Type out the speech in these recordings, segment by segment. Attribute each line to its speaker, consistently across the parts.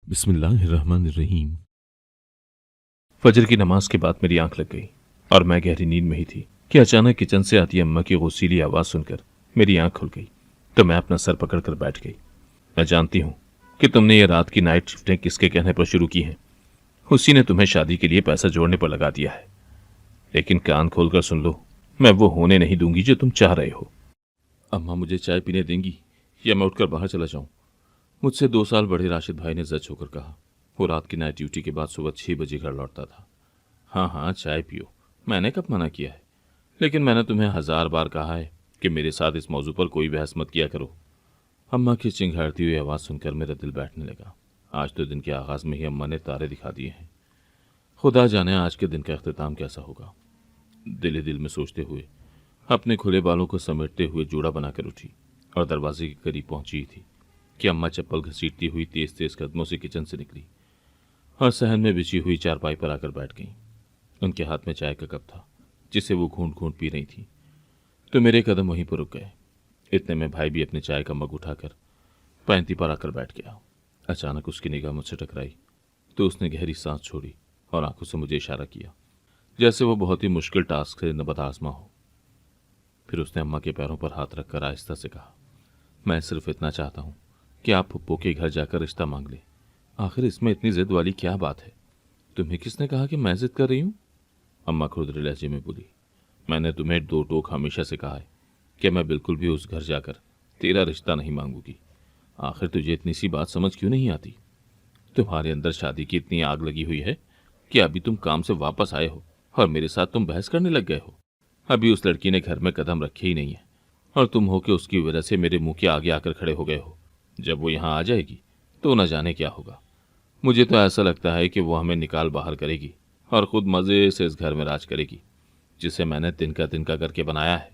Speaker 1: बिस्मिल्लाहिर्रहमानिर्रहीम। फजर की नमाज के बाद मेरी आंख लग गई और मैं गहरी नींद में ही थी कि अचानक किचन से आती अम्मा की गुस्सीली आवाज सुनकर मेरी आंख खुल गई तो मैं अपना सर पकड़कर बैठ गई। मैं जानती हूँ कि तुमने ये रात की नाइट शिफ्टें किसके कहने पर शुरू की हैं। उसी ने तुम्हें शादी के लिए पैसा जोड़ने पर लगा दिया है, लेकिन कान खोलकर सुन लो, मैं वो होने नहीं दूंगी जो तुम चाह रहे हो। अम्मा मुझे चाय पीने देंगी या मैं उठकर बाहर चला जाऊं? मुझसे 2 साल बड़े राशिद भाई ने जज होकर कहा। वो रात की नाइट ड्यूटी के बाद सुबह 6 बजे घर लौटता था। हाँ हाँ, चाय पियो, मैंने कब मना किया है, लेकिन मैंने तुम्हें 1000 बार कहा है कि मेरे साथ इस मौजू पर कोई बहस मत किया करो। अम्मा की चिंघाड़ती हुई आवाज़ सुनकर मेरा दिल बैठने लगा। आज तो दिन के आगाज़ में ही अम्मा ने तारे दिखा दिए हैं। खुदा जाने आज के दिन का अख्तिताम कैसा होगा। दिल ही दिल में सोचते हुए अपने खुले बालों को समेटते हुए जूड़ा बनाकर उठी और दरवाजे के करीब पहुंची थी कि अम्मा चप्पल घसीटती हुई तेज तेज कदमों से किचन से निकली और सहन में बिछी हुई चारपाई पर आकर बैठ गईं। उनके हाथ में चाय का कप था जिसे वो घूंट घूंट पी रही थी, तो मेरे कदम वहीं पर रुक गए। इतने में भाई भी अपने चाय का मग उठाकर पैंती पर आकर बैठ गया। अचानक उसकी निगाह मुझसे टकराई तो उसने गहरी सांस छोड़ी और आंखों से मुझे इशारा किया, जैसे वो बहुत ही मुश्किल टास्क से नबत आजमा हो। फिर उसने अम्मा के पैरों पर हाथ रखकर आहिस्ता से कहा, मैं सिर्फ इतना चाहता हूं कि आप फुप्पो के घर जाकर रिश्ता मांग ले। आखिर इसमें इतनी जिद वाली क्या बात है? तुम्हें किसने कहा कि मैं जिद कर रही हूं? अम्मा खुरदरे लहजे में बोली, मैंने तुम्हें 2 टोक हमेशा से कहा है कि मैं बिल्कुल भी उस घर जाकर तेरा रिश्ता नहीं मांगूंगी। आखिर तुझे इतनी सी बात समझ क्यों नहीं आती? तुम्हारे अंदर शादी की इतनी आग लगी हुई है कि अभी तुम काम से वापस आए हो और मेरे साथ तुम बहस करने लग गए हो। अभी उस लड़की ने घर में कदम रखे ही नहीं है और तुम हो कि उसकी वजह से मेरे मुंह के आगे आकर खड़े हो गए हो। जब वो यहाँ आ जाएगी तो न जाने क्या होगा। मुझे तो ऐसा लगता है कि वो हमें निकाल बाहर करेगी और खुद मज़े से इस घर में राज करेगी, जिसे मैंने तिनका करके बनाया है।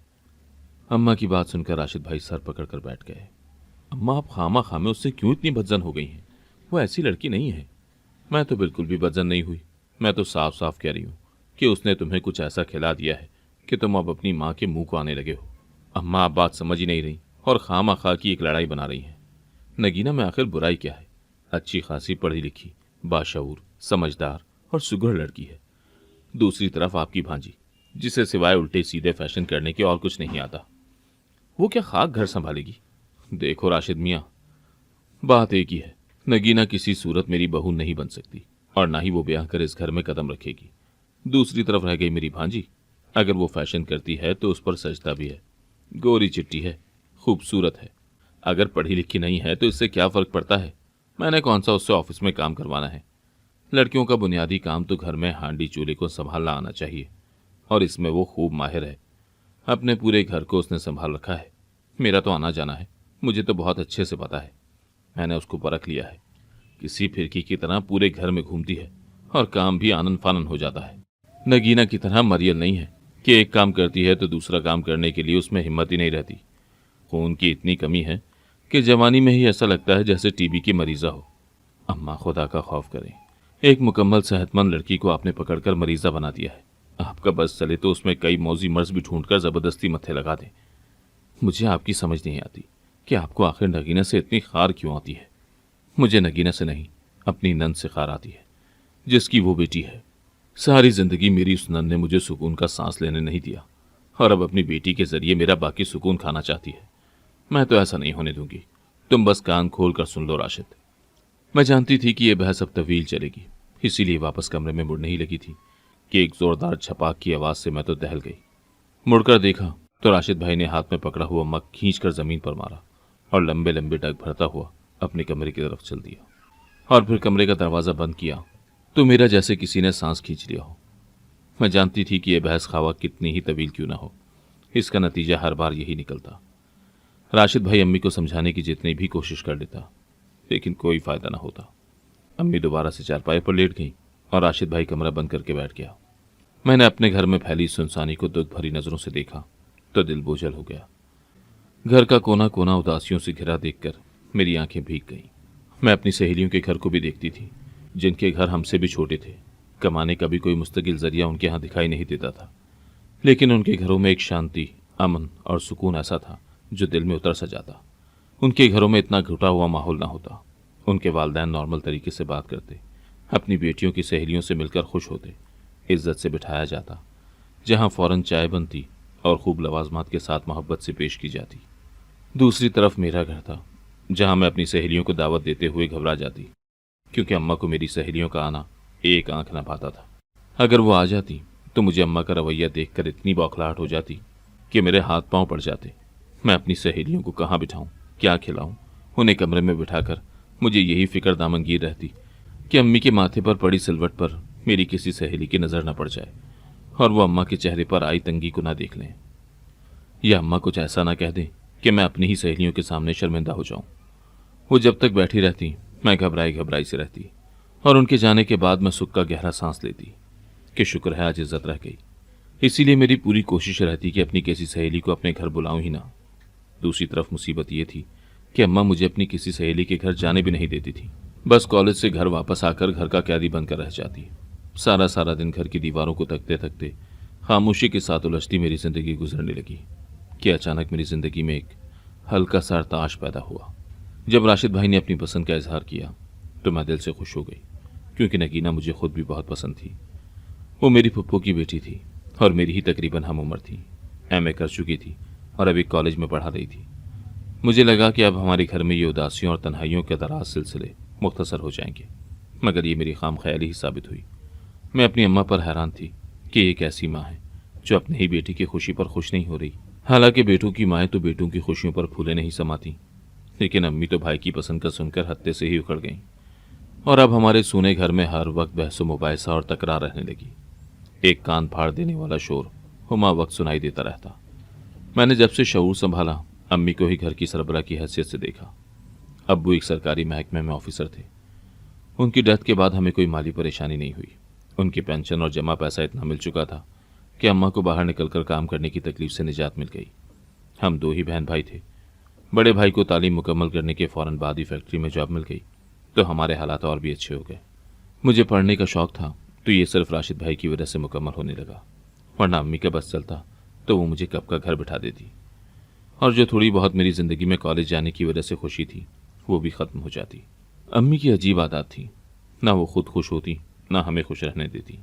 Speaker 1: अम्मा की बात सुनकर राशिद भाई सर पकड़ कर बैठ गए। अम्मा, आप खामा खामे उससे क्यों इतनी बदजन हो गई हैं? वो ऐसी लड़की नहीं है। मैं तो बिल्कुल भी बदजन नहीं हुई। मैं तो साफ साफ कह रही हूँ कि उसने तुम्हें कुछ ऐसा खिला दिया है कि तुम अब अपनी माँ के मुंह को आने लगे हो। अम्मा, आप बात समझ ही नहीं रही और खामा खा की एक लड़ाई बना रही हैं। नगीना में आखिर बुराई क्या है? अच्छी खासी पढ़ी लिखी, बाशऊर, समझदार और सुघड़ लड़की है। दूसरी तरफ आपकी भांजी, जिसे सिवाय उल्टे सीधे फैशन करने के और कुछ नहीं आता। वो क्या खाक घर संभालेगी? देखो राशिद मियाँ, बात एक ही है, नगीना किसी सूरत मेरी बहू नहीं बन सकती और ना ही वो ब्याह कर इस घर में कदम रखेगी। दूसरी तरफ रह गई मेरी भांजी, अगर वो फैशन करती है तो उस पर सजता भी है। गोरी चिट्टी है, खूबसूरत है। अगर पढ़ी लिखी नहीं है तो इससे क्या फ़र्क पड़ता है? मैंने कौन सा उससे ऑफिस में काम करवाना है? लड़कियों का बुनियादी काम तो घर में हांडी चूल्हे को संभालना आना चाहिए और इसमें वो खूब माहिर है। अपने पूरे घर को उसने संभाल रखा है। मेरा तो आना जाना है, मुझे तो बहुत अच्छे से पता है। मैंने उसको परख लिया है। किसी फिरकी की तरह पूरे घर में घूमती है और काम भी आनन फानन हो जाता है। नगीना की तरह मरियल नहीं है कि एक काम करती है तो दूसरा काम करने के लिए उसमें हिम्मत ही नहीं रहती। खून की इतनी कमी है कि जवानी में ही ऐसा लगता है जैसे टीबी की मरीजा हो। अम्मा, खुदा का खौफ करें, एक मुकम्मल सेहतमंद लड़की को आपने पकड़कर मरीजा बना दिया है। आपका बस चले तो उसमें कई मौजी मर्ज भी ढूंढकर जबरदस्ती मत्थे लगा दें। मुझे आपकी समझ नहीं आती कि आपको आखिर नगीना से इतनी खार क्यों आती है। मुझे नगीना से नहीं, अपनी नंद से खार आती है, जिसकी वो बेटी है। सारी जिंदगी मेरी उस नंद ने मुझे सुकून का सांस लेने नहीं दिया और अब अपनी बेटी के जरिए मेरा बाकी सुकून खाना चाहती है। मैं तो ऐसा नहीं होने दूंगी। तुम बस कान खोल कर सुन लो राशिद। मैं जानती थी कि यह बहस अब तवील चलेगी, इसीलिए वापस कमरे में मुड़ने ही लगी थी कि एक जोरदार छपाक की आवाज से मैं तो दहल गई। मुड़कर देखा तो राशिद भाई ने हाथ में पकड़ा हुआ मग खींचकर जमीन पर मारा और लंबे लंबे डग भरता हुआ अपने कमरे की तरफ चल दिया और फिर कमरे का दरवाजा बंद किया तो मेरा जैसे किसी ने सांस खींच लिया हो। मैं जानती थी कि यह बहस खावा कितनी ही तवील क्यों ना हो, इसका नतीजा हर बार यही निकलता। राशिद भाई अम्मी को समझाने की जितनी भी कोशिश कर लेता, लेकिन कोई फायदा ना होता। अम्मी दोबारा से चारपाई पर लेट गई और राशिद भाई कमरा बंद करके बैठ गया। मैंने अपने घर में फैली सुनसानी को दुख भरी नजरों से देखा तो दिल बोझल हो गया। घर का कोना कोना उदासियों से घिरा देखकर मेरी आंखें भीग गईं। मैं अपनी सहेलियों के घर को भी देखती थी, जिनके घर हमसे भी छोटे थे। कमाने का भी कोई मुस्तकिल जरिया उनके यहाँ दिखाई नहीं देता था, लेकिन उनके घरों में एक शांति, अमन और सुकून ऐसा था जो दिल में उतर सा जाता। उनके घरों में इतना घुटा हुआ माहौल ना होता उनके वालिदैन नॉर्मल तरीके से बात करते, अपनी बेटियों की सहेलियों से मिलकर खुश होते, इज्जत से बिठाया जाता, जहां फौरन चाय बनती और खूब लवाजमात के साथ मोहब्बत से पेश की जाती। दूसरी तरफ मेरा घर था, जहां मैं अपनी सहेलियों को दावत देते हुए घबरा जाती, क्योंकि अम्मा को मेरी सहेलियों का आना एक आंख न पाता था। अगर वो आ जाती तो मुझे अम्मा का रवैया देखकर इतनी बौखलाहट हो जाती कि मेरे हाथ पांव पड़ जाते। मैं अपनी सहेलियों को कहाँ बिठाऊं, क्या खिलाऊं। उन्हें कमरे में बिठाकर मुझे यही फिक्र दामनगीर रहती कि अम्मी के माथे पर पड़ी सिलवट पर मेरी किसी सहेली की नज़र न पड़ जाए और वो अम्मा के चेहरे पर आई तंगी को ना देख लें, या अम्मा कुछ ऐसा ना कह दें कि मैं अपनी ही सहेलियों के सामने शर्मिंदा हो जाऊं। वो जब तक बैठी रहती मैं घबराई घबराई से रहती, और उनके जाने के बाद मैं सुख का गहरा सांस लेती कि शुक्र है आज इज्जत रह गई। इसीलिए मेरी पूरी कोशिश रहती कि अपनी किसी सहेली को अपने घर बुलाऊं ही ना। दूसरी तरफ मुसीबत ये थी कि अम्मा मुझे अपनी किसी सहेली के घर जाने भी नहीं देती थी। बस कॉलेज से घर वापस आकर घर का कैदी बनकर रह जाती। सारा सारा दिन घर की दीवारों को तकते तकते खामोशी के साथ उलझती मेरी जिंदगी गुजरने लगी कि अचानक मेरी जिंदगी में एक हल्का सा ताश पैदा हुआ। जब राशिद भाई ने अपनी पसंद का इजहार किया तो मैं दिल से खुश हो गई, क्योंकि नगीना मुझे खुद भी बहुत पसंद थी। वो मेरी फुप्पो की बेटी थी और मेरी ही तकरीबन हम उम्र थी। एमए कर चुकी थी और अभी कॉलेज में पढ़ा रही थी। मुझे लगा कि अब हमारे घर में ये उदासियों और तन्हाइयों के दराज सिलसिले मुख्तसर हो जाएंगे, मगर ये मेरी खाम ख्याली ही साबित हुई। मैं अपनी अम्मा पर हैरान थी कि एक ऐसी माँ है जो अपने ही बेटी की खुशी पर खुश नहीं हो रही। हालांकि बेटों की माएँ तो बेटों की खुशियों पर फूले नहीं समाती, लेकिन अम्मी तो भाई की पसंद का सुनकर हत्ते से ही उखड़ गईं, और अब हमारे सूने घर में हर वक्त बहस मुबाहिसा और तकरार रहने लगी। एक कान फाड़ देने वाला शोर हुमा वक्त सुनाई देता रहता। मैंने जब से शऊर संभाला अम्मी को ही घर की सरबराह की हैसियत से देखा। अब्बू एक सरकारी महकमे में ऑफिसर थे। उनकी डेथ के बाद हमें कोई माली परेशानी नहीं हुई। उनकी पेंशन और जमा पैसा इतना मिल चुका था कि अम्मा को बाहर निकलकर काम करने की तकलीफ से निजात मिल गई। हम दो ही बहन भाई थे। बड़े भाई को तालीम मुकम्मल करने के फ़ौरन बाद ही फैक्ट्री में जॉब मिल गई, तो हमारे हालात और भी अच्छे हो गए। मुझे पढ़ने का शौक़ था तो ये सिर्फ राशिद भाई की वजह से मुकम्मल होने लगा, वरना अम्मी का बस चलता तो वो मुझे कब का घर बिठा देती, और जो थोड़ी बहुत मेरी ज़िंदगी में कॉलेज जाने की वजह से खुशी थी वो भी ख़त्म हो जाती। अम्मी की अजीब आदत थी, ना वो खुद खुश होती ना हमें खुश रहने देती।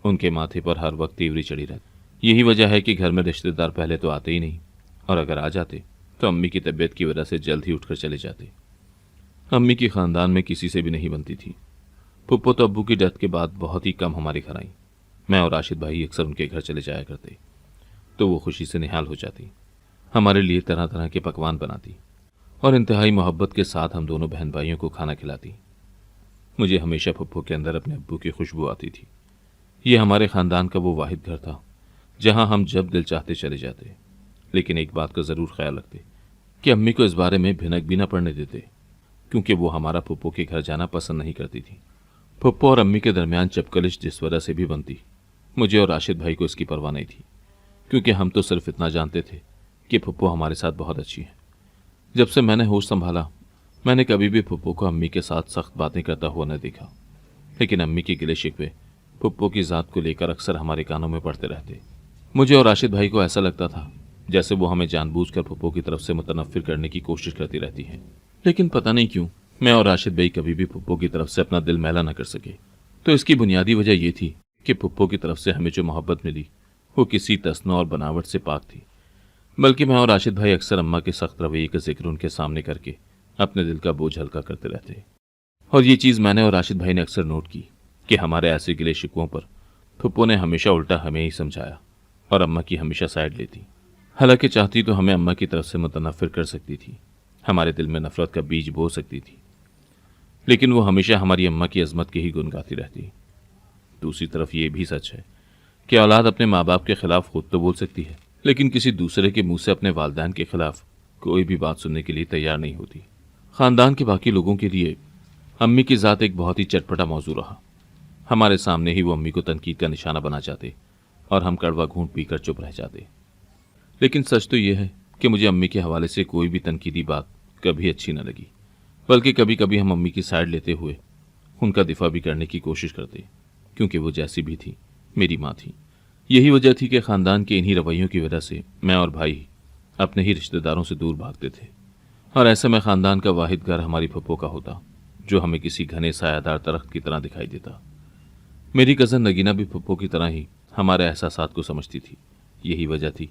Speaker 1: उनके माथे पर हर वक्त तीवरी चढ़ी रहती। यही वजह है कि घर में रिश्तेदार पहले तो आते ही नहीं, और अगर आ जाते तो अम्मी की तबीयत की वजह से जल्द ही उठकर चले जाते। अम्मी की ख़ानदान में किसी से भी नहीं बनती थी। पुप्पो तो अब्बू की डेथ के बाद बहुत ही कम हमारे घर आई। मैं और राशिद भाई अक्सर उनके घर चले जाया करते, तो वो खुशी से निहाल हो जाती, हमारे लिए तरह तरह के पकवान बनाती और इंतहाई मोहब्बत के साथ हम दोनों बहन भाइयों को खाना खिलाती। मुझे हमेशा पुप्पो के अंदर अपने अब्बू की खुशबू आती थी। ये हमारे ख़ानदान का वो वाहिद घर था जहाँ हम जब दिल चाहते चले जाते, लेकिन एक बात का ज़रूर ख्याल रखते कि अम्मी को इस बारे में भिनक भी ना पड़ने देते, क्योंकि वो हमारा पुप्पो के घर जाना पसंद नहीं करती थी। पुप्पो और अम्मी के दरमियान चपकलिश जिस वजह से भी बनती, मुझे और राशिद भाई को इसकी परवाह नहीं थी, क्योंकि हम तो सिर्फ इतना जानते थे कि पुप्पो हमारे साथ बहुत अच्छी है। जब से मैंने होश संभाला मैंने कभी भी पुप्पो को अम्मी के साथ सख्त बातें करता हुआ न देखा, लेकिन अम्मी के गिले शिकवे पुप्पो की ज़ात को लेकर अक्सर हमारे कानों में पड़ते रहते। मुझे और राशिद भाई को ऐसा लगता था जैसे वो हमें जानबूझकर पुप्पो की तरफ से मुतनफ़िर करने की कोशिश करती रहती है, लेकिन पता नहीं क्यों मैं और राशिद भाई कभी भी पुप्पो की तरफ से अपना दिल मैला न कर सके। तो इसकी बुनियादी वजह यह थी कि पुप्पो की तरफ से हमें जो मोहब्बत मिली वो किसी तस्नो और बनावट से पाक थी, बल्कि मैं और राशिद भाई अक्सर अम्मा के सख्त रवैये का जिक्र उनके सामने करके अपने दिल का बोझ हल्का करते रहते। और ये चीज़ मैंने और राशिद भाई ने अक्सर नोट की कि हमारे ऐसे गिले शिकवों पर पुप्पो ने हमेशा उल्टा हमें ही समझाया और अम्मा की हमेशा साइड लेती। हालांकि चाहती तो हमें अम्मा की तरफ से मुतनफ़िर कर सकती थी, हमारे दिल में नफ़रत का बीज बो सकती थी, लेकिन वो हमेशा हमारी अम्मा की अजमत की ही गुन गाती रहती। दूसरी तरफ ये भी सच है कि औलाद अपने माँ बाप के ख़िलाफ़ खुद तो बोल सकती है, लेकिन किसी दूसरे के मुंह से अपने वालिदैन के ख़िलाफ़ कोई भी बात सुनने के लिए तैयार नहीं होती। ख़ानदान के बाकी लोगों के लिए अम्मी की ज़ात एक बहुत ही चटपटा मौजू रहा। हमारे सामने ही वो अम्मी को तनकीद का निशाना बना जाते और हम कड़वा घूंट पीकर चुप रह जाते। लेकिन सच तो ये है कि मुझे अम्मी के हवाले से कोई भी तनकीदी बात कभी अच्छी न लगी, बल्कि कभी कभी हम अम्मी की साइड लेते हुए उनका दिफा भी करने की कोशिश करते, क्योंकि वो जैसी भी थी मेरी माँ थी। यही वजह थी कि ख़ानदान के इन्हीं रवैयों की वजह से मैं और भाई अपने ही रिश्तेदारों से दूर भागते थे, और ऐसे में ख़ानदान का वाहिद घर हमारी फप्पो का होता, जो हमें किसी घने सायादार दरख्त की तरह दिखाई देता। मेरी कज़न नगीना भी फुप्पो की तरह ही हमारे एहसासात को समझती थी। यही वजह थी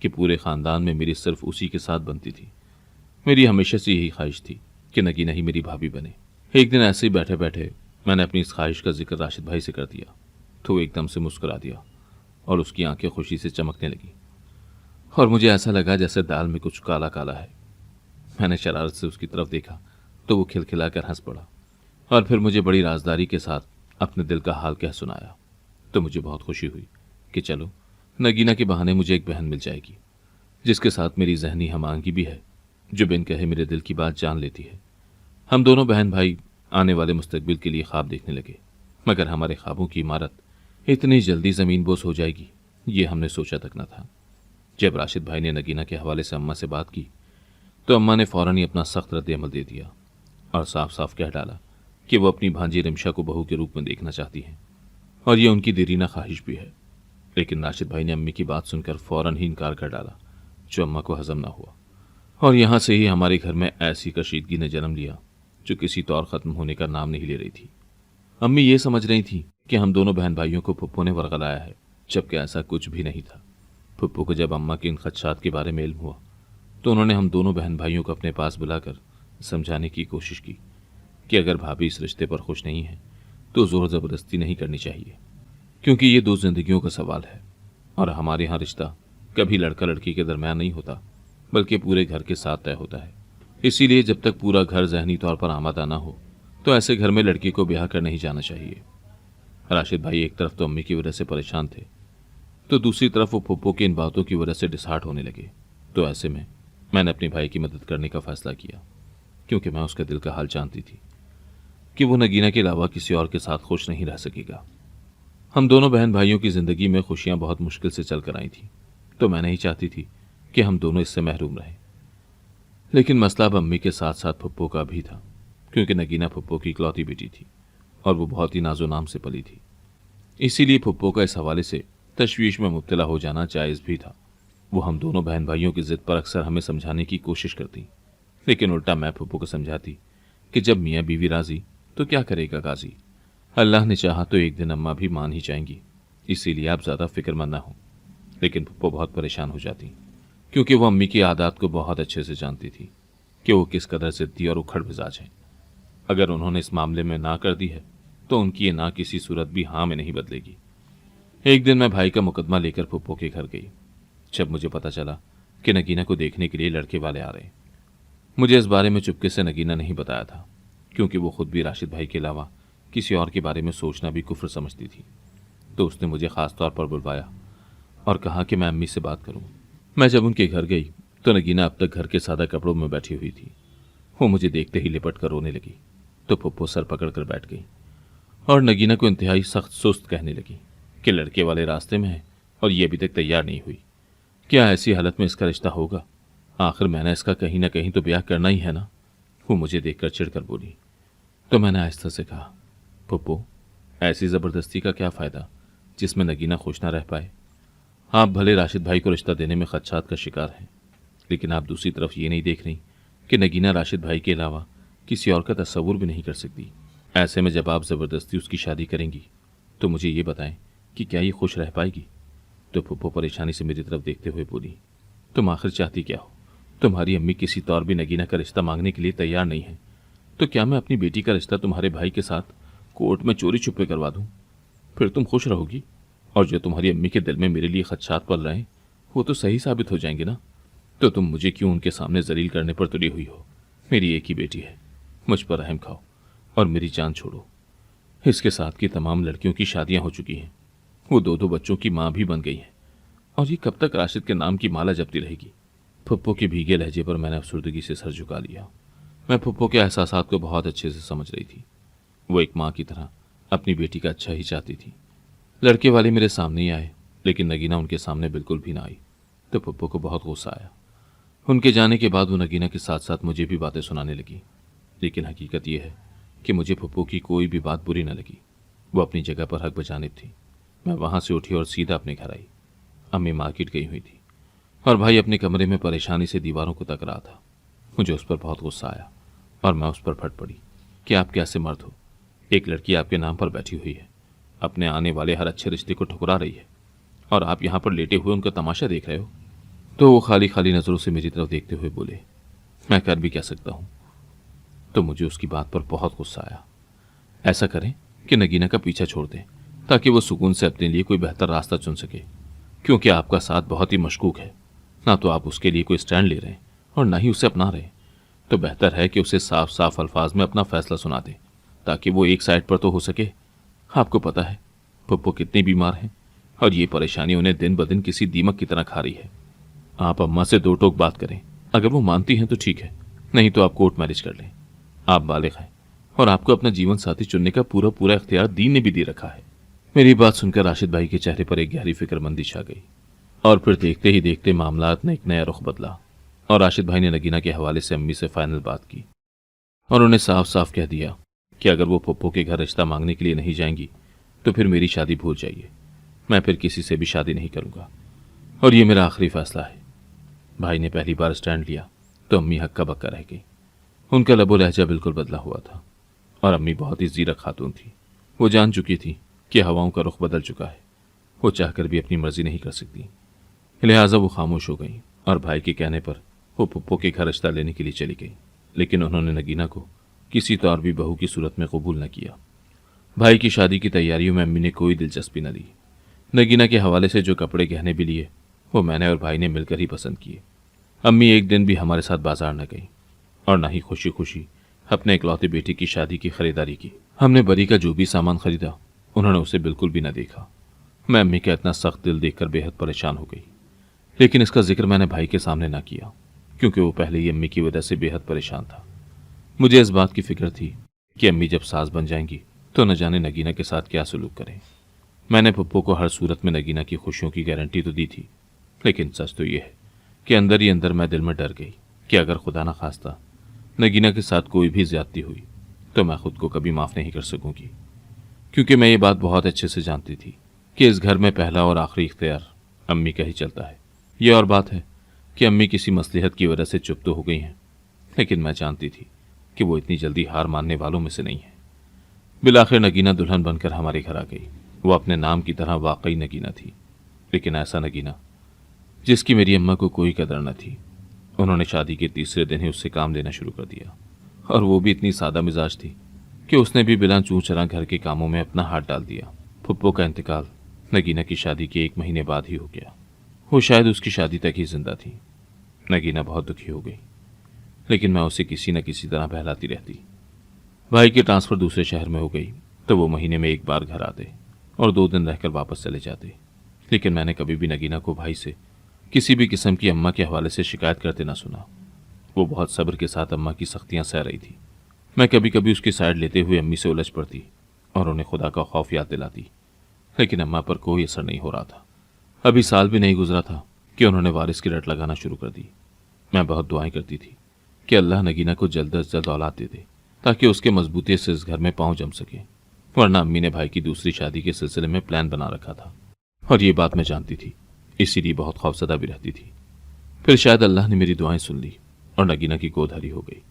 Speaker 1: कि पूरे ख़ानदान में मेरी सिर्फ उसी के साथ बनती थी। मेरी हमेशा से यही ख्वाहिश थी कि नगीना ही मेरी भाभी बने। एक दिन ऐसे ही बैठे बैठे मैंने अपनी इस ख्वाहिश का जिक्र राशिद भाई से कर दिया तो वो एकदम से मुस्कुरा दिया और उसकी आंखें खुशी से चमकने लगी और मुझे ऐसा लगा जैसे दाल में कुछ काला काला है। मैंने शरारत से उसकी तरफ देखा तो वो खिलखिलाकर हंस पड़ा और फिर मुझे बड़ी राजदारी के साथ अपने दिल का हाल कह सुनाया। तो मुझे बहुत खुशी हुई कि चलो नगीना के बहाने मुझे एक बहन मिल जाएगी जिसके साथ मेरी जहनी हमांगी भी है, जो बिन कहे मेरे दिल की बात जान लेती है। हम दोनों बहन भाई आने वाले मुस्तकबिल के लिए ख्वाब देखने लगे, मगर हमारे ख्वाबों की इमारत इतनी जल्दी ज़मीन बोस हो जाएगी ये हमने सोचा तक न था। जब राशिद भाई ने नगीना के हवाले से अम्मा से बात की तो अम्मा ने फ़ौरन ही अपना सख्त रद्द-ए-अमल दे दिया और साफ साफ कह डाला कि वो अपनी भांजी रिमशा को बहू के रूप में देखना चाहती हैं और ये उनकी देरीना ख्वाहिश भी है। लेकिन राशिद भाई ने अम्मी की बात सुनकर फ़ौरन ही इनकार कर डाला, जो अम्मा को हजम ना हुआ और यहाँ से ही हमारे घर में ऐसी कशीदगी ने जन्म लिया जो किसी तौर ख़त्म होने का नाम नहीं ले रही थी। अम्मी ये समझ रही थी कि हम दोनों बहन भाइयों को फुप्पो ने वरगलाया है, जबकि ऐसा कुछ भी नहीं था। फुप्पो को जब अम्मा के इन खदशात के बारे में इल्म हुआ तो उन्होंने हम दोनों बहन भाइयों को अपने पास बुलाकर समझाने की कोशिश की कि अगर भाभी इस रिश्ते पर खुश नहीं है तो ज़ोर ज़बरदस्ती नहीं करनी चाहिए, क्योंकि ये दो जिंदगियों का सवाल है और हमारे यहाँ रिश्ता कभी लड़का लड़की के दरमियान नहीं होता बल्कि पूरे घर के साथ तय होता है। इसीलिए जब तक पूरा घर जहनी तौर पर आमादा ना हो तो ऐसे घर में लड़की को ब्याह कर नहीं जाना चाहिए। राशिद भाई एक तरफ तो अम्मी की वजह से परेशान थे तो दूसरी तरफ वो फुप्पो की इन बातों की वजह से डिसहार्ट होने लगे। तो ऐसे में मैंने अपने भाई की मदद करने का फैसला किया, क्योंकि मैं उसके दिल का हाल जानती थी कि वो नगीना के अलावा किसी और के साथ खुश नहीं रह सकेगा। हम दोनों बहन भाइयों की ज़िंदगी में खुशियां बहुत मुश्किल से चल कर आई थी, तो मैं नहीं चाहती थी कि हम दोनों इससे महरूम रहें। लेकिन मसला अब अम्मी के साथ साथ फुप्पो का भी था, क्योंकि नगीना फुप्पो की इकलौती बेटी थी और वो बहुत ही नाजो नाम से पली थी। इसीलिए फुप्पो का इस हवाले से तशवीश में मुब्तला हो जाना जायज़ भी था। वो हम दोनों बहन भाइयों की ज़िद पर अक्सर हमें समझाने की कोशिश करती, लेकिन उल्टा मैं फुप्पो को समझाती कि जब मियाँ बीवी राजी तो क्या करेगा गाजी। अल्लाह ने चाहा तो एक दिन अम्मा भी मान ही जाएंगी, इसीलिए आप ज़्यादा फिक्रमंद ना हो। लेकिन फुप्पो बहुत परेशान हो जाती, क्योंकि वो अम्मी की आदत को बहुत अच्छे से जानती थी कि वो किस कदर ज़िद्दी और उखड़ मिजाज हैं। अगर उन्होंने इस मामले में ना कर दी है तो उनकी ये ना किसी सूरत भी हाँ में नहीं बदलेगी। एक दिन मैं भाई का मुकदमा लेकर फुप्पो के घर गई। जब मुझे पता चला कि नगीना को देखने के लिए लड़के वाले आ रहे हैं, मुझे इस बारे में चुपके से नगीना नहीं बताया था, क्योंकि वो खुद भी राशिद भाई के अलावा किसी और के बारे में सोचना भी कुफ्र समझती थी। तो उसने मुझे ख़ास तौर पर बुलवाया और कहा कि मैं अम्मी से बात करूं। मैं जब उनके घर गई तो नगीना अब तक घर के सादा कपड़ों में बैठी हुई थी। वो मुझे देखते ही लिपट कर रोने लगी तो फुप्पो सर पकड़ कर बैठ गई और नगीना को इंतहाई सख्त सुस्त कहने लगी कि लड़के वाले रास्ते में है और ये अभी तक तैयार नहीं हुई। क्या ऐसी हालत में इसका रिश्ता होगा? आखिर मैंने इसका कहीं ना कहीं तो ब्याह करना ही है ना। वो मुझे देखकर चिढ़कर बोली। तो मैंने आहिस्ता से कहा, फुप्पो ऐसी ज़बरदस्ती का क्या फ़ायदा जिसमें नगीना खुश ना रह पाए। आप भले राशिद भाई को रिश्ता देने में खदशात का शिकार हैं, लेकिन आप दूसरी तरफ ये नहीं देख रही कि नगीना राशिद भाई के अलावा किसी और का तस्वुर भी नहीं कर सकती। ऐसे में जब आप ज़बरदस्ती उसकी शादी करेंगी तो मुझे ये बताएं कि क्या ये खुश रह पाएगी। तो फुप्पो परेशानी से मेरी तरफ देखते हुए बोली, तुम आखिर चाहती क्या हो? तुम्हारी अम्मी किसी तौर भी नगीना का रिश्ता मांगने के लिए तैयार नहीं है, तो क्या मैं अपनी बेटी का रिश्ता तुम्हारे भाई के साथ कोर्ट में चोरी छुपे करवा दूं? फिर तुम खुश रहोगी और जो तुम्हारी अम्मी के दिल में मेरे लिए खदशात पल रहे हैं वो तो सही साबित हो जाएंगे ना। तो तुम मुझे क्यों उनके सामने जलील करने पर तुली हुई हो? मेरी एक ही बेटी है, मुझ पर रहम खाओ और मेरी जान छोड़ो। इसके साथ की तमाम लड़कियों की शादियां हो चुकी हैं, वो दो दो बच्चों की माँ भी बन गई है, और ये कब तक राशिद के नाम की माला जपती रहेगी। फुप्पो के भीगे लहजे पर मैंने अफसुर्दगी से सर झुका लिया। मैं फुप्पो के एहसासात को बहुत अच्छे से समझ रही थी। वो एक माँ की तरह अपनी बेटी का अच्छा ही चाहती थी। लड़के वाले मेरे सामने ही आए, लेकिन नगीना उनके सामने बिल्कुल भी ना आई। तो फुप्पो को बहुत गुस्सा आया। उनके जाने के बाद वो नगीना के साथ साथ मुझे भी बातें सुनाने लगी, लेकिन हकीकत यह है कि मुझे फुप्पो की कोई भी बात बुरी न लगी। वो अपनी जगह पर हक बजानिब थी। मैं वहाँ से उठी और सीधा अपने घर आई। अम्मी मार्केट गई हुई थी और भाई अपने कमरे में परेशानी से दीवारों को तक रहा था। मुझे उस पर बहुत गुस्सा आया और मैं उस पर फट पड़ी कि आप कैसे मर्द हो। एक लड़की आपके नाम पर बैठी हुई है, अपने आने वाले हर अच्छे रिश्ते को ठुकरा रही है, और आप यहाँ पर लेटे हुए उनका तमाशा देख रहे हो। तो वो खाली खाली नज़रों से मेरी तरफ देखते हुए बोले, मैं कर भी क्या सकता हूँ। तो मुझे उसकी बात पर बहुत गुस्सा आया। ऐसा करें कि नगीना का पीछा छोड़ दें, ताकि वो सुकून से अपने लिए कोई बेहतर रास्ता चुन सके, क्योंकि आपका साथ बहुत ही मशकूक है। ना तो आप उसके लिए कोई स्टैंड ले रहे हैं और ना ही उसे अपना रहे हैं। तो बेहतर है कि उसे साफ साफ अल्फाज में अपना फैसला सुना दें, ताकि वो एक साइड पर तो हो सके। आपको पता है पप्पू कितनी बीमार हैं, और ये परेशानी उन्हें दिन ब दिन किसी दीमक की तरह खा रही है। आप अम्मा से दो टोक बात करें, अगर वो मानती हैं तो ठीक है, नहीं तो आप कोर्ट मैरिज कर लें। आप बालिग हैं और आपको अपना जीवन साथी चुनने का पूरा पूरा इख्तियार दीन ने भी दे रखा है। मेरी बात सुनकर राशिद भाई के चेहरे पर एक गहरी फिक्रमंदी छा गई, और फिर देखते ही देखते मामलात ने एक नया रुख बदला, और राशिद भाई ने नगीना के हवाले से अम्मी से फाइनल बात की, और उन्हें साफ साफ कह दिया कि अगर वो पप्पू के घर रिश्ता मांगने के लिए नहीं जाएंगी तो फिर मेरी शादी भूल जाइए। मैं फिर किसी से भी शादी नहीं करूंगा, और ये मेरा आखिरी फैसला है। भाई ने पहली बार स्टैंड लिया तो अम्मी हक्का बक्का रह गई। उनका लबो लहजा बिल्कुल बदला हुआ था, और अम्मी बहुत ही ज़ीरक खातून थी। वो जान चुकी थी कि हवाओं का रुख बदल चुका है, वो चाहकर भी अपनी मर्जी नहीं कर सकती। लिहाजा वो खामोश हो गई, और भाई के कहने पर वो पप्पू के घर रिश्ता लेने के लिए चली गई। लेकिन उन्होंने नगीना को किसी तौर भी बहू की सूरत में कबूल न किया। भाई की शादी की तैयारियों में अम्मी ने कोई दिलचस्पी न ली। नगीना के हवाले से जो कपड़े गहने भी लिए वो मैंने और भाई ने मिलकर ही पसंद किए। अम्मी एक दिन भी हमारे साथ बाजार न गई, और न ही खुशी खुशी अपने इकलौते बेटी की शादी की खरीदारी की। हमने बरी का जो भी सामान खरीदा उन्होंने उसे बिल्कुल भी न देखा। मैं अम्मी का इतना सख्त दिल देखकर बेहद परेशान हो गई, लेकिन इसका जिक्र मैंने भाई के सामने ना किया, क्योंकि वो पहले ही अम्मी की वजह से बेहद परेशान था। मुझे इस बात की फिक्र थी कि अम्मी जब सास बन जाएंगी तो न जाने नगीना के साथ क्या सलूक करें। मैंने पप्पू को हर सूरत में नगीना की खुशियों की गारंटी तो दी थी, लेकिन सच तो ये है कि अंदर ही अंदर मैं दिल में डर गई कि अगर खुदा ना खास्ता नगीना के साथ कोई भी ज्यादती हुई तो मैं खुद को कभी माफ़ नहीं कर सकूंगी, क्योंकि मैं ये बात बहुत अच्छे से जानती थी कि इस घर में पहला और आखिरी इख्तियार अम्मी का ही चलता है। यह और बात है कि अम्मी किसी मसलहत की वजह से चुप तो हो गई हैं, लेकिन मैं जानती थी कि वो इतनी जल्दी हार मानने वालों में से नहीं है। बिलाखिर नगीना दुल्हन बनकर हमारे घर आ गई। वो अपने नाम की तरह वाकई नगीना थी, लेकिन ऐसा नगीना जिसकी मेरी अम्मा को कोई कदर न थी। उन्होंने शादी के तीसरे दिन ही उससे काम लेना शुरू कर दिया, और वो भी इतनी सादा मिजाज थी कि उसने भी बिना चूं चरा घर के कामों में अपना हाथ डाल दिया। फुप्पो का इंतकाल नगीना की शादी के 1 महीने बाद ही हो गया। वो शायद उसकी शादी तक ही जिंदा थी। नगीना बहुत दुखी हो गई, लेकिन मैं उसे किसी न किसी तरह बहलाती रहती। भाई की ट्रांसफ़र दूसरे शहर में हो गई तो वो महीने में 1 बार घर आते और 2 दिन रहकर वापस चले जाते, लेकिन मैंने कभी भी नगीना को भाई से किसी भी किस्म की अम्मा के हवाले से शिकायत करते ना सुना। वो बहुत सब्र के साथ अम्मा की सख्तियां सह रही थी। मैं कभी कभी उसकी साइड लेते हुए अम्मी से उलझ पड़ती और उन्हें खुदा का खौफ याद दिलाती, लेकिन अम्मा पर कोई असर नहीं हो रहा था। अभी साल भी नहीं गुजरा था कि उन्होंने वारिस की रट लगाना शुरू कर दी। मैं बहुत दुआएं करती थी कि अल्लाह नगीना को जल्द अज जल्द औलाद दे दे, ताकि उसके मजबूती से इस घर में पांव जम सके, वरना अम्मी ने भाई की दूसरी शादी के सिलसिले में प्लान बना रखा था, और ये बात मैं जानती थी, इसीलिए बहुत खौफजदा भी रहती थी। फिर शायद अल्लाह ने मेरी दुआएं सुन ली और नगीना की गोद हरी हो गई।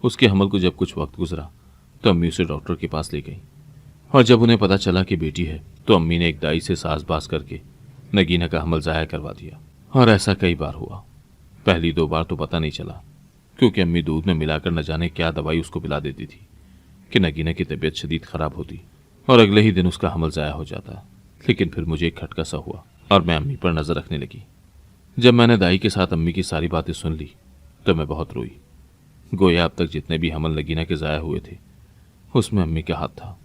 Speaker 1: उसके हमल को जब कुछ वक्त गुजरा तो अम्मी उसे डॉक्टर के पास ले गई, और जब उन्हें पता चला कि बेटी है तो अम्मी ने एक दाई से सासबास करके नगीना का हमल ज़ाया करवा दिया। और ऐसा कई बार हुआ। पहली 2 बार तो पता नहीं चला, क्योंकि अम्मी दूध में मिलाकर न जाने क्या दवाई उसको पिला देती थी कि नगीना की तबीयत शदीद ख़राब होती और अगले ही दिन उसका हमल ज़ाया हो जाता। लेकिन फिर मुझे एक खटका सा हुआ और मैं अम्मी पर नज़र रखने लगी। जब मैंने दाई के साथ अम्मी की सारी बातें सुन ली तो मैं बहुत रोई। गोया अब तक जितने भी हमल नगीना के ज़ाया हुए थे उसमें अम्मी का हाथ था।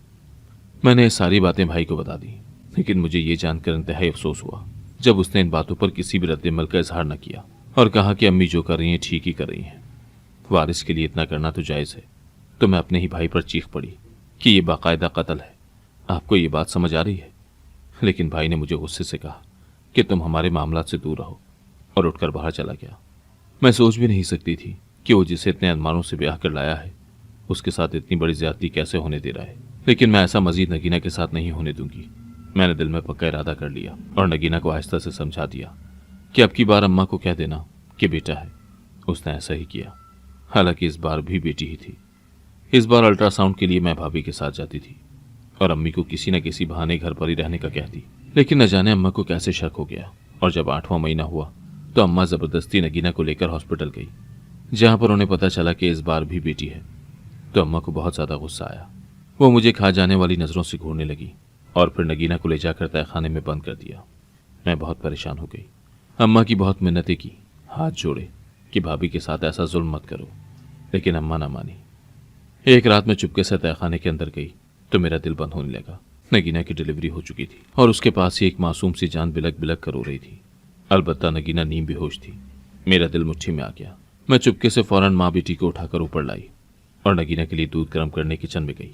Speaker 1: मैंने ये सारी बातें भाई को बता दी, लेकिन मुझे ये जानकर इंतहाई अफसोस हुआ जब उसने इन बातों पर किसी भी रद्द-ए-अमल का इजहार न किया और कहा कि अम्मी जो कर रही हैं ठीक ही कर रही हैं। वारिस के लिए इतना करना तो जायज़ है। तो मैं अपने ही भाई पर चीख पड़ी कि ये बाकायदा कत्ल है। आपको ये बात समझ आ रही है? लेकिन भाई ने मुझे गुस्से से कहा कि तुम हमारे मामलात से दूर रहो, और उठकर बाहर चला गया। मैं सोच भी नहीं सकती थी कि वो जिसे इतने अरमानों से ब्याह कर लाया है उसके साथ इतनी बड़ी ज्यादती कैसे होने दे रहा है। लेकिन मैं ऐसा मजीद नगीना के साथ नहीं होने दूंगी। मैंने दिल में पक्का इरादा कर लिया और नगीना को आहिस्ता से समझा दिया कि अब की बार अम्मा को कह देना कि बेटा है। उसने ऐसा ही किया, हालांकि इस बार भी बेटी ही थी। इस बार अल्ट्रासाउंड के लिए मैं भाभी के साथ जाती थी और अम्मी को किसी न किसी बहाने घर पर ही रहने का कहती, लेकिन न जाने अम्मा को कैसे शक हो गया और जब 8वां महीना हुआ तो अम्मा जबरदस्ती नगीना को लेकर हॉस्पिटल गई, जहां पर उन्हें पता चला कि इस बार भी बेटी है। तो अम्मा को बहुत ज्यादा गुस्सा आया। वो मुझे खा जाने वाली नजरों से घूरने लगी और फिर नगीना को ले जाकर तहखाने में बंद कर दिया। मैं बहुत परेशान हो गई। अम्मा की बहुत मिन्नतें की, हाथ जोड़े कि भाभी के साथ ऐसा जुल्म मत करो, लेकिन अम्मा ना मानी। एक रात में चुपके से तहखाने के अंदर गई तो मेरा दिल बंद होने लगा। नगीना की डिलीवरी हो चुकी थी और उसके पास ही एक मासूम सी जान बिलक बिलक कर रो रही थी। अलबत्ता नगीना नीम बेहोश थी। मेरा दिल मुट्ठी में आ गया। मैं चुपके से फौरन माँ बेटी को उठाकर ऊपर लाई और नगीना के लिए दूध गर्म करने किचन में गई।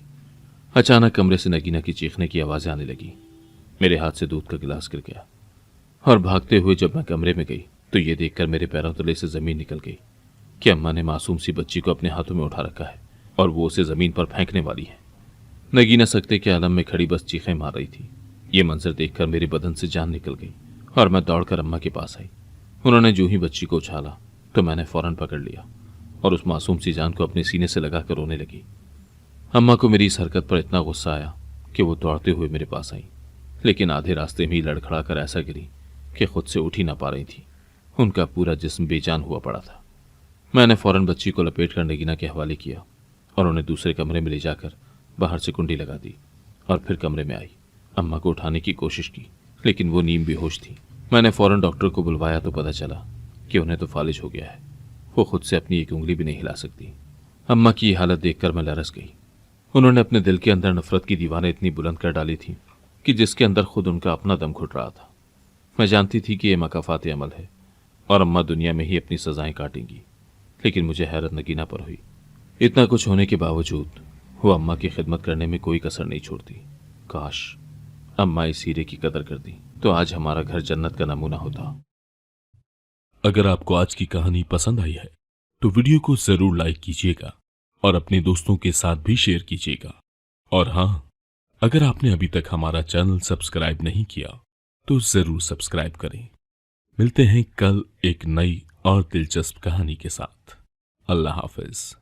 Speaker 1: अचानक कमरे से नगीना की चीखने की आवाजें आने लगी। मेरे हाथ से दूध का गिलास गिर गया और भागते हुए जब मैं कमरे में गई तो ये देखकर मेरे पैरों तले से जमीन निकल गई कि अम्मा ने मासूम सी बच्ची को अपने हाथों में उठा रखा है और वो उसे जमीन पर फेंकने वाली है। नगीना सकते के आलम में खड़ी बस चीखें मार रही थी। ये मंजर देखकर मेरे बदन से जान निकल गई और मैं दौड़कर अम्मा के पास आई। उन्होंने जो ही बच्ची को उछाला तो मैंने फौरन पकड़ लिया और उस मासूम सी जान को अपने सीने से लगाकर रोने लगी। अम्मा को मेरी इस हरकत पर इतना गुस्सा आया कि वो दौड़ते हुए मेरे पास आई, लेकिन आधे रास्ते में ही लड़खड़ा कर ऐसा गिरी कि खुद से उठ ही ना पा रही थी। उनका पूरा जिस्म बेजान हुआ पड़ा था। मैंने फौरन बच्ची को लपेट कर नगीना के हवाले किया और उन्हें दूसरे कमरे में ले जाकर बाहर से कुंडी लगा दी और फिर कमरे में आई। अम्मा को उठाने की कोशिश की, लेकिन वो नीम बेहोश थी। मैंने फौरन डॉक्टर को बुलवाया तो पता चला कि उन्हें तो फालिज हो गया है। वो खुद से अपनी एक उंगली भी नहीं हिला सकती। अम्मा की हालत देखकर मैं लरस गई। उन्होंने अपने दिल के अंदर नफरत की दीवारें इतनी बुलंद कर डाली थी कि जिसके अंदर खुद उनका अपना दम घुट रहा था। मैं जानती थी कि यह मकाफात अमल है और अम्मा दुनिया में ही अपनी सजाएं काटेंगी, लेकिन मुझे हैरत नगीना पर हुई। इतना कुछ होने के बावजूद वो अम्मा की खिदमत करने में कोई कसर नहीं छोड़ती। काश अम्मा इस हीरे की कदर करती तो आज हमारा घर जन्नत का नमूना होता।
Speaker 2: अगर आपको आज की कहानी पसंद आई है तो वीडियो को जरूर लाइक कीजिएगा और अपने दोस्तों के साथ भी शेयर कीजिएगा। और हाँ, अगर आपने अभी तक हमारा चैनल सब्सक्राइब नहीं किया तो जरूर सब्सक्राइब करें। मिलते हैं कल एक नई और दिलचस्प कहानी के साथ। अल्लाह हाफिज।